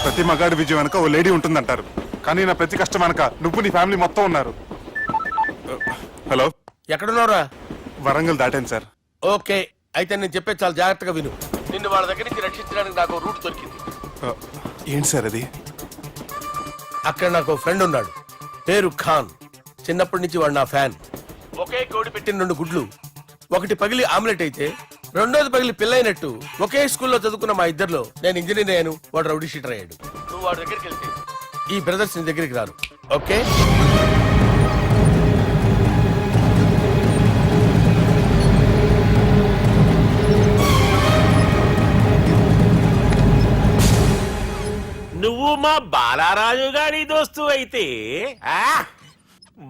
ప్రతి మగాడి విజయం వెనక ఓ లేడీ ఉంటుందంటారు, కానీ నా ప్రతి కష్టం వెనక నువ్వు నీ ఫ్యామిలీ మొత్తం ఉన్నారు. హలో, ఎక్కడున్నారా? వరంగల్ దాటాను సార్. ఓకే, అయితే నేను చెప్పే చాలా జాగ్రత్తగా విను. నిన్ను వాళ్ళ దగ్గర నుంచి రక్షించడానికి నాకు రూట్ దొరికింది. ఏంటి సార్ అది? అక్కడ నాకు ఫ్రెండ్ ఉన్నాడు, పేరు ఖాన్. చిన్నప్పటి నుంచి వాడు నా ఫ్యాన్. ఒకే కోడి పెట్టిన 2 గుడ్లు, ఒకటి పగిలి ఆమ్లెట్ అయితే రెండోది పగిలి పిల్లైనట్టు ఒకే స్కూల్లో చదువుకున్న మా ఇద్దరిలో నేను ఇంజనీర్ అయ్యాను, వాడు రౌడీ షీటర్ అయ్యాడు. నువ్వు వాడి దగ్గరికి వెళ్తే ఈ బ్రదర్స్ నీ దగ్గరికి రారు. ఓకే? నువ్వు మా బాలారాజు గారి దోస్తు అయితే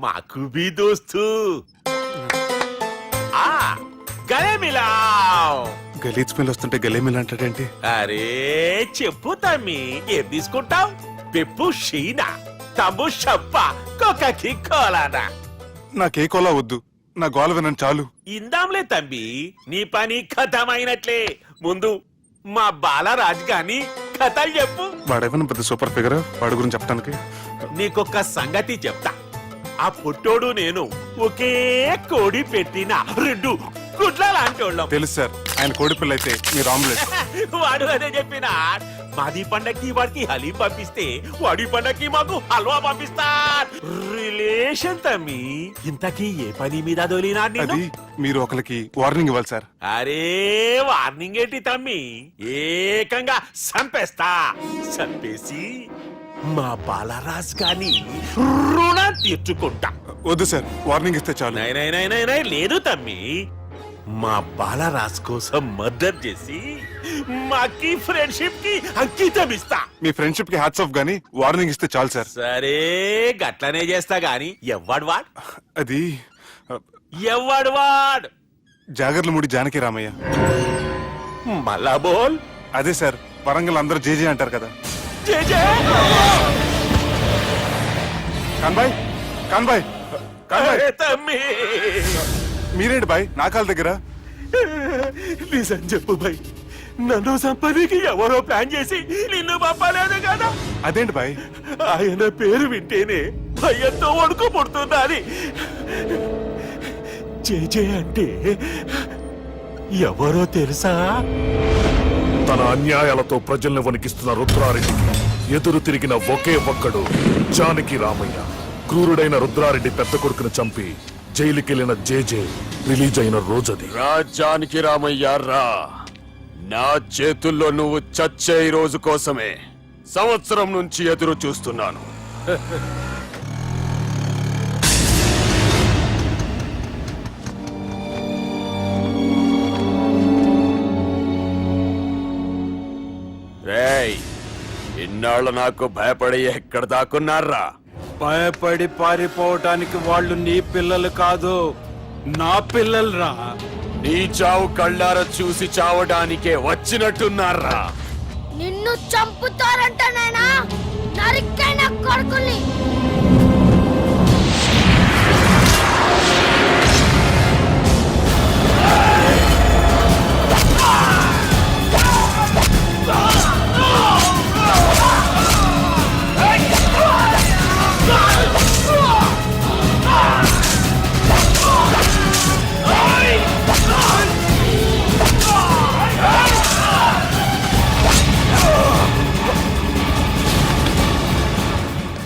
మాకు బి దోస్తు. గలే మిలావ్. గలీజ్ స్మెల్ వస్తుంటే గలేమిల్ అంటాడేంటి? అరే చెప్పు తమ్మి, ఏం తీసుకుంటావు? పెప్పు షీనా, తమ్ము షప్ప, కొకకి కోలానా? నాకే కోలా వద్దు, నా గోల వినండి చాలు. ఇందాంలే తమ్మి, నీ పని ఖతమైనట్లే. ముందు మా బాలరాజ్ గాని కథలు చెప్పు. వాడేమన్నా పెద్ద సూపర్ ఫిగర్, వాడి గురించి చెప్పడానికి. నీకొక్క సంగతి చెప్తా. ఆ పుట్టోడు నేను ఒకే కోడి పెట్టిన 2 గుడ్ల లాంటి వాళ్ళం. తెలుసు సార్, ఆయన కోడి పిల్ల అయితే మీరు ఆమ్లెట్. వాడు అదే చెప్పిన. మాది పండక్కి వాడికి హలీం పంపిస్తే వాడి పండక్కి మాకు హల్వా పంపిస్తా. రిలేషన్ తమ్మి. ఇంతకీ ఏ పని మీద దొలినా? అది మీరు ఒకరికి వార్నింగ్ ఇవ్వాలి సార్. అరే వార్నింగ్ ఏంటి తమ్మి, ఏకంగా సంపేస్తా. సంపేసి మా బాలరాజ్ గాని రుణం తీర్చుకుంటా. వద్దు సార్, వార్నింగ్ ఇస్తే చాలు. నై లేదు తమ్మి, మా బాలరాజ్ కోసం మర్డర్ చేసి మాకి ఫ్రెండ్షిప్ కి అంకితం ఇస్తా. మీ ఫ్రెండ్షిప్ కి హ్యాట్స్ ఆఫ్ గానీ వార్నింగ్ ఇస్తే చాలు సార్. సరే గట్లనే చేస్తా గాని ఎవ్వడు వాడ్? అది ఎవ్వడు వాడ్? జాగర్లమూడి జానకి రామయ్య. మళ్ళా బోల్. అదే సార్, వరంగల్ అందరూ జేజే అంటారు కదా. కాన్బాయ్, కాన్బాయ్, కాన్బాయ్. తమ్మి మీరేంటి బాయ్ నా కాళ్ళ దగ్గర? నిజం చెప్పు బాయ్, నన్ను సంపదికి ఎవరో ప్లాన్ చేసి నిన్ను పంపలేదు కదా? అదేంటి బాయ్? ఆయన పేరు వింటేనే భయంతో వణుకు పుడుతున్నది. జేజే అంటే ఎవరో తెలుసా? తన అన్యాయాలతో ప్రజల్ని వణికిస్తున్న రుద్రారెడ్డికి ఎదురు తిరిగిన ఒకే ఒక్కడు జానకి రామయ్య. క్రూరుడైన రుద్రారెడ్డి పెద్ద కొడుకును చంపి జైలుకెళ్లిన జేజే రిలీజ్ అయిన రోజది. రాజానికి రామయ్య రా, నా చేతుల్లో నువ్వు చచ్చే రోజు కోసమే సంవత్సరం నుంచి ఎదురు చూస్తున్నాను. రేయ్, ఇన్నాళ్ళు నాకు భయపడి ఎక్కడ దాక్కున్నారా? భయపడి పారిపోవటానికి వాళ్ళు నీ పిల్లలు కాదు, నా పిల్లలు రా. నీ చావు కళ్ళారా చూసి చావడానికే వచ్చినట్టున్నారా? నిన్ను చంపుతారంట నాయనా, నరికైన కొడుకుల్ని.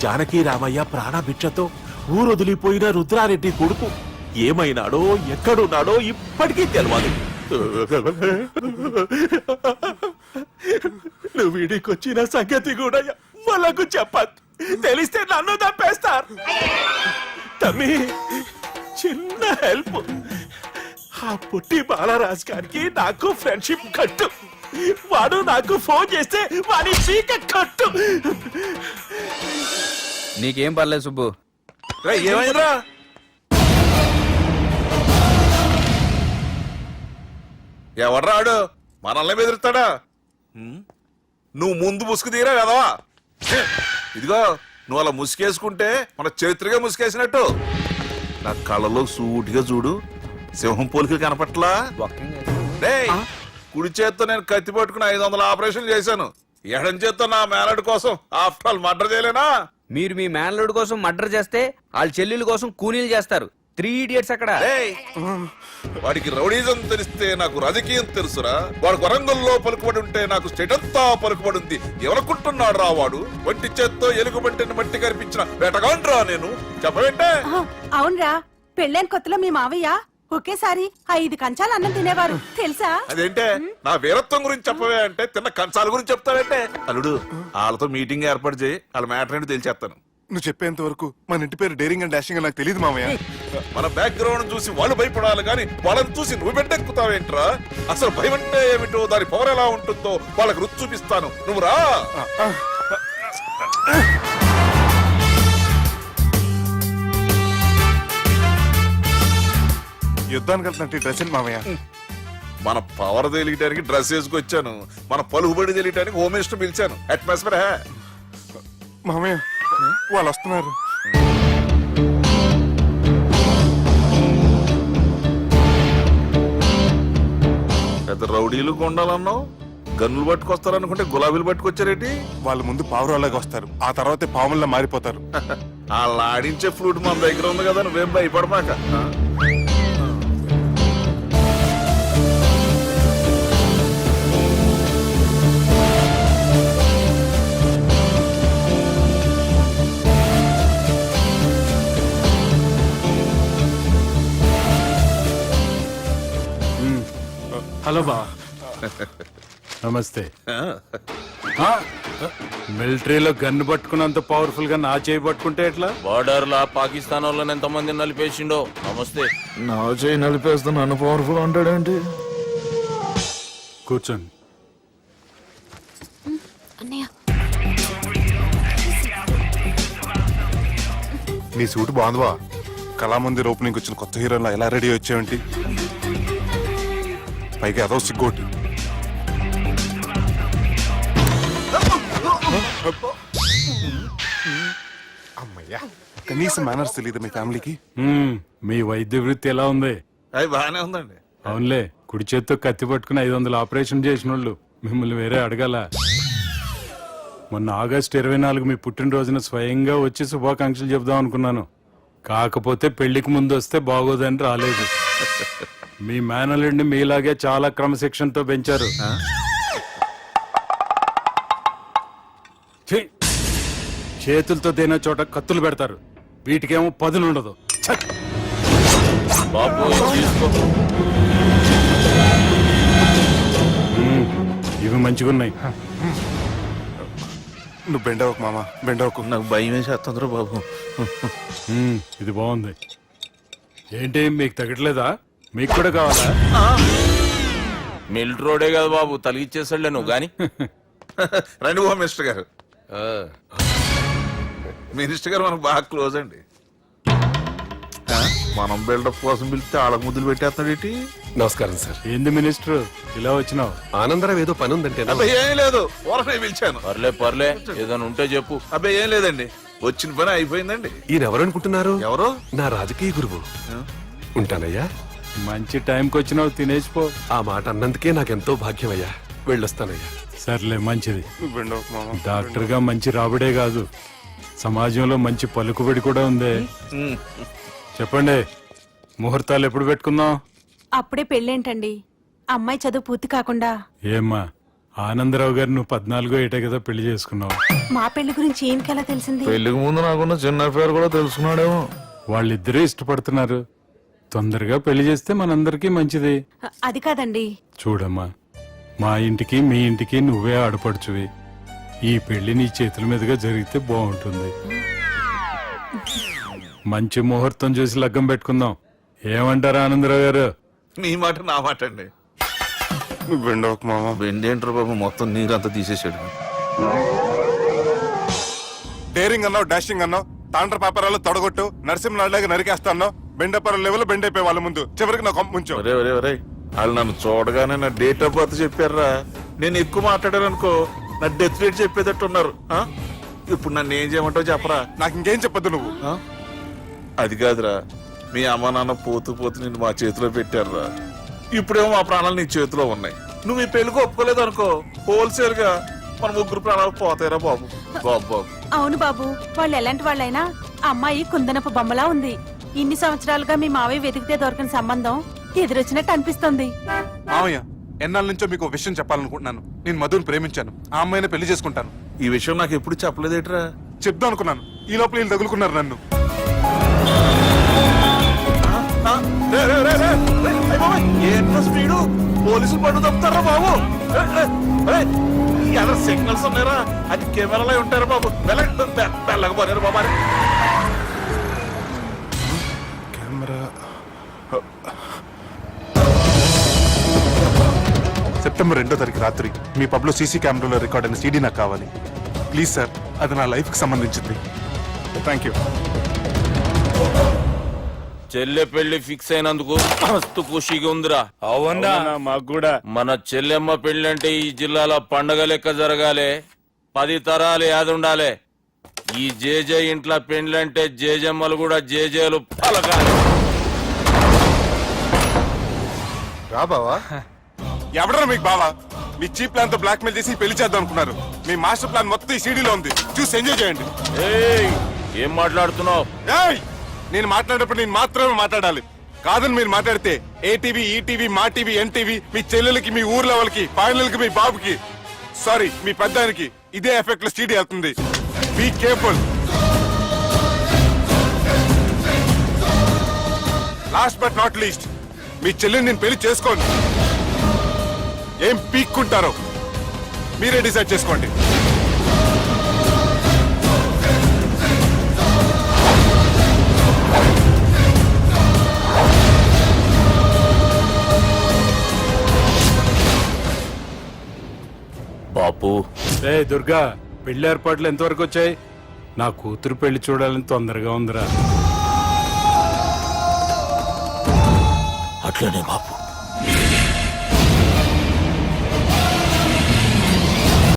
జానకి రామయ్య ప్రాణభిక్షతో ఊరొదిలిపోయిన రుద్రారెడ్డి కొడుకు ఏమైనాడో ఎక్కడున్నాడో ఇప్పటికీ తెలియదు. నువ్వు వీడికొచ్చిన సంగతి కూడా వాళ్ళకు చెప్పద్దు, తెలిస్తే నన్ను తప్పేస్తారు. తమ్మి చిన్న హెల్ప్, ఆ పుట్టి బాలరాజ్ గారికి నాకు ఫ్రెండ్షిప్ కట్టు. వాడు నాకు ఫోన్ చేస్తే వాడి పీక కట్టు. నీకేం పర్లేదు సుబ్బు. ఏమైందిరా? ఎవర్రాడు మనల్ని బెదిరిస్తాడా? నువ్వు ముందు ముసుగు తీరా కదవా? ఇదిగో నువ్వు అలా ముసుకేసుకుంటే మన చరిత్రగా ముసుకేసినట్టు. నా కళ్ళలో సూటిగా చూడు, సింహం పోలికలు కనపట్లా? కుడి చేత్తో నేను కత్తి పట్టుకుని 500 ఆపరేషన్లు చేశాను. ఎడం చేత్తో నా మేనడు కోసం ఆఫ్టర్ ఆల్ మర్డర్ చేయలేనా? మీరు మీ మేనల్లుడి కోసం మర్డర్ చేస్తే వాళ్ళ చెల్లెల కోసం కూనీలు చేస్తారు. 3 ఇడియట్స్ అక్కడ. ఏయ్! వాడికి రౌడీజం తెలిస్తే నాకు రాజకీయం తెలుసురా. వాడు వరంగల్లో పలుకుబడి ఉంటే నాకు స్టేట్ అంతా పలుకుబడి ఉంది. ఎవరనుకుంటున్నాడు రా వాడు? వంటి చేత్తో ఎలుగుబంటిని మట్టి కనిపించిన వేటగాండ్రా నేను. చెప్పవేంటే? అవునరా, పెళ్ళైన కొత్తలో మీ మావయ్య ఒకేసారి 5 కంచాలు అన్నం తినేవారు తెలుసా? అదేంటే నా వీరత్వం గురించి చెప్పవే అంటే తిన్న కంచాల గురించి చెప్తావేంటే? అల్లుడు, వాళ్ళతో మీటింగ్ ఏర్పాటు చేయి. వాళ్ళ మ్యాటర్ ఏంటో తెలిచేస్తాను. నువ్వు చెప్పేంత వరకు మన ఇంటి పేరు డేరింగ్ అండ్ డాషింగ్ అని నాకు తెలియదు మామయ్య. మన బ్యాక్గ్రౌండ్ చూసి వాళ్ళు భయపడాలి కానీ వాళ్ళని చూసి నువ్వు బిడ్డెక్కుతావేంట్రా? అసలు భయం అంటే ఏమిటో, దాని పవర్ ఎలా ఉంటుందో వాళ్ళకి రుచి చూపిస్తాను. నువ్వు రా. యుద్ధానికి వెళ్తున్నట్టు డ్రెస్ ఏంటి మామయ్య? మన పవర్ తెలియటానికి డ్రెస్ వేసుకొచ్చాను. మన పలుకుబడి తెలియటానికి హోమ్ మినిస్టర్ పిలిచాను. అట్మాస్ఫియర్ హే. మామయ్య వాళ్ళు వస్తున్నారు. పెద్ద రౌడీలు కొండాలన్నావు, గన్నులు పట్టుకొస్తారనుకుంటే గులాబీలు పట్టుకొచ్చారేంటి? వాళ్ళ ముందు పావురాలాగా వస్తారు, ఆ తర్వాతే పాముల్లా మారిపోతారు. వాళ్ళు ఆడించే ఫ్లూట్ మన దగ్గర ఉంది కదా, నువ్వేం భయపడమాక. హలో బా, నమస్తే. మిలిటరీలో గన్ను పట్టుకున్నంత పవర్ఫుల్ గా నా చేయి పట్టుకుంటే ఎట్లా? బార్డర్ లా పాకిస్తాన్ వాళ్ళని ఎంత మంది నలిపేసిండో. నమస్తే. నా చేయి నలిపేస్తా నన్ను పవర్ఫుల్ అంటాడేంటి? కూర్చోండి. అన్నయ్య నీ సూట్ బాగుందివా? కళామందిర్ ఓపెనింగ్ వచ్చిన కొత్త హీరోలా ఎలా రెడీ వచ్చావేంటి? పైగా అదో సిగ్గోటి. అమ్మయ్యా, కనీసం మేనర్స్ తెలియదు మీ ఫ్యామిలీకి. మీ వైద్య వృత్తి ఎలా ఉంది? అది బాగానే ఉందండి. అవునులే, కుడి చేత్తో కత్తి పట్టుకుని 500 ఆపరేషన్ చేసిన వాళ్ళు మిమ్మల్ని వేరే అడగాల. మొన్న ఆగస్టు 24 మీ పుట్టినరోజున స్వయంగా వచ్చి శుభాకాంక్షలు చెబుదాం అనుకున్నాను. కాకపోతే పెళ్లికి ముందు వస్తే బాగోదని రాలేదు. మీ మేనల్లుడిని మీలాగే చాలా క్రమశిక్షణతో పెంచారు. ఛీ! చేతులతో తినే చోట కత్తులు పెడతారు, వీటికేమో పదులు ఉండదు. ఛ! బాబు తీసుకో. ఇవి మంచిగున్నాయి. నువ్వు బెండవకు మామ, బెండవకు. నాకు భయం వేసేస్తుందిరా బాబు. ఇది బాగుంది. ఏంటి మీకు తగ్గట్లేదా? మీకు కూడా కావాలా? మిలిటరీ రోడే కదా బాబు, తలిగిచ్చేసాడులే నువ్వు గాని. రండి హోమ్ మినిస్టర్ గారు. మినిస్టర్ గారు మనకు బాగా క్లోజ్ అండి. మనం బిల్డప్ కోసం పిలిస్తే ఆళ్ళకు ముద్దులు పెట్టేస్తున్నాడు. నమస్కారం సార్. ఏంది మినిస్టర్ ఇలా వచ్చినావు? ఆనందరావు ఏదో పని ఉందంటే అబ్బాయి ఏం లేదు, ఊరనే పిలిచాను. పర్లే ఏదైనా ఉంటే చెప్పు. అబ్బాయి ఏం లేదండి, వచ్చిన పని అయిపోయిందండి. ఈయన ఎవరనుకుంటున్నారు? ఎవరు? నా రాజకీయ గురువు. ఉంటానయ్యా. మంచి టైంకి వచ్చినావు, తినేసిపో. ఆ మాట అన్నందుకే నాకెంతో భాగ్యమయ్యా. వెళ్ళొస్తానయ్యా. సర్లే, మంచిది. నువ్వు బెండవకు మామ. డాక్టర్ గా మంచి రాబడే కాదు, సమాజంలో మంచి పలుకుబడి కూడా ఉంది. చెప్పండి, ముహూర్తాలు ఎప్పుడు పెట్టుకుందాం? అప్పుడే పెళ్ళేంటండి, అమ్మాయి చదువు పూర్తి కాకుండా. ఏమ్మా, ఆనందరావు గారు నువ్వు 14 ఏటే కదా పెళ్లి చేసుకున్నావు. మా పెళ్లి గురించి ఈయనకెలా తెలిసింది? పెళ్లికి ముందు నాకున్న చిన్న పేరు కూడా తెలుసుకున్నాడేమో. వాళ్ళిద్దరూ ఇష్టపడుతున్నారు, తొందరగా పెళ్లి చేస్తే మనందరికీ మంచిది. అది కాదండి. చూడమ్మా, మా ఇంటికి మీ ఇంటికి నువ్వే ఆడపడుచువి. ఈ పెళ్లి నీ చేతుల మీదుగా జరిగితే బాగుంటుంది. మంచి ముహూర్తం చూసి లగ్గం పెట్టుకుందాం. ఏమంటారు ఆనందరావు గారు? నీ మాట నా మాట అండి. నువ్వు బెండవకు మామ. బెండేంట్రా బాబు, మొత్తం నీరంతా తీసేసాడు. డేరింగ్ అన్నావు, డాషింగ్ అన్నావు, తాండ్ర పాపరాలు తొడగొట్టు, నరసింహనాయుడులాగా నరికేస్తా అన్నావు. బెండపర లెవెల్ బెండ్ అయిపోయి వాళ్ళ ముందు చివరికి నా కొంప ముంచావు. ఒరే ఒరే ఒరే, వాళ్ళు నన్ను చూడగానే నా డేట్ ఆఫ్ బర్త్ చెప్పారా? నేను ఎక్కువ మాట్లాడాను అనుకో, నా డెత్ రేట్ చెప్పేటట్టు ఉన్నారు. ఇప్పుడు నన్ను ఏం చేయమంటావు చెప్పరా? నాకు ఇంకేం చెప్పొద్దు నువ్వు. అది కాదురా, మీ అమ్మ నాన్న పోతూ పోతూ నిన్ను మా చేతిలో పెట్టారురా. ఇప్పుడేమో మా ప్రాణాలు నీ చేతిలో ఉన్నాయి. నువ్వు ఈ పెళ్లికి ఒప్పుకోలేదు అనుకో, హోల్సేల్ గా మన ముగ్గురు ప్రాణాలు పోతాయిరా బాబు. బాబు బాబు అవును బాబు, వాళ్ళు ఎలాంటి వాళ్ళైనా ఆ అమ్మాయి కుందనపు బొమ్మలా ఉంది. ఇన్ని సంవత్సరాలుగా మీ మావయ్య వెతికితే దొరకని సంబంధం ఎదురొచ్చినట్టు అనిపిస్తుంది. మామయ్య, ఎన్నాళ్ళ నుంచో మీకు ఒక విషయం చెప్పాలనుకుంటున్నాను. నేను మధుని ప్రేమించాను. ఆ అమ్మాయిని పెళ్లి చేసుకుంటాను. ఈ విషయం నాకు ఎప్పుడు చెప్పలేదేట్రా? చెప్దాం అనుకున్నాను. ఈ లోపల వీళ్ళు తగులుకున్నారు నన్ను. ఏంట్రా స్పీడు? పోలీసులు పన్ను తప్పుతారా బాబు? ఎలా సిగ్నల్స్ ఉన్నారా? అది కెమెరాలో ఉంటారా బాబు? వెళ్ళకపోయారు బాబా. కెమెరా సెప్టెంబర్ 2వ తారీఖు రాత్రి మీ పబ్లో సీసీ కెమెరాలో రికార్డ్ అయిన సీడీ నాకు కావాలి ప్లీజ్ సార్. అది నా లైఫ్ కి సంబంధించింది. Thank you. చెల్లె పెళ్లి ఫిక్స్ అయినందుకు మస్తు ఖుషిగా ఉందిరా. అవునా మాకు కూడా. మన చెల్లెమ్మ పెళ్లి అంటే ఈ జిల్లాలో పండగ లెక్క జరగాలి. 10 తరాలు యాదుండాలి. ఈ జేజే ఇంట్లో పెండ్లంటే జేజమ్మలు కూడా జేజేలు పలకాలి. రా బావా. ఎవడరా మీకు బావా? మీ చీప్ ప్లాన్ తో బ్లాక్ మెయిల్ చేసి పెళ్లి చేద్దాం అనుకున్నారు. మీ మాస్టర్ ప్లాన్ మొత్తం ఈ సీడీలో ఉంది. చూసి ఎంజాయ్ చేయండి. ఏయ్, ఏం మాట్లాడుతున్నావు? ఏయ్! నేను మాట్లాడేటప్పుడు నేను మాత్రమే మాట్లాడాలి. కాదని మీరు మాట్లాడితే ఏటీవీ, ఈటీవీ, మా టీవీ, ఎన్టీవీ మీ చెల్లెలకి, మీ ఊర్లో వాళ్ళకి, ఫైనల్ కి మీ బాబుకి, సారీ మీ పెద్దానికి ఇదే ఎఫెక్ట్ లో సీడీ అవుతుంది. Be careful. Last but not least, మీ చెల్లెని నేను పెళ్లి చేసుకోను. ఏం పీక్కుంటారో మీరే డిసైడ్ చేసుకోండి. బాపు, రే దుర్గా, పెళ్లి ఏర్పాట్లు ఎంతవరకు వచ్చాయి? నా కూతురు పెళ్లి చూడాలని తొందరగా ఉందిరా. అట్లనే బాపు.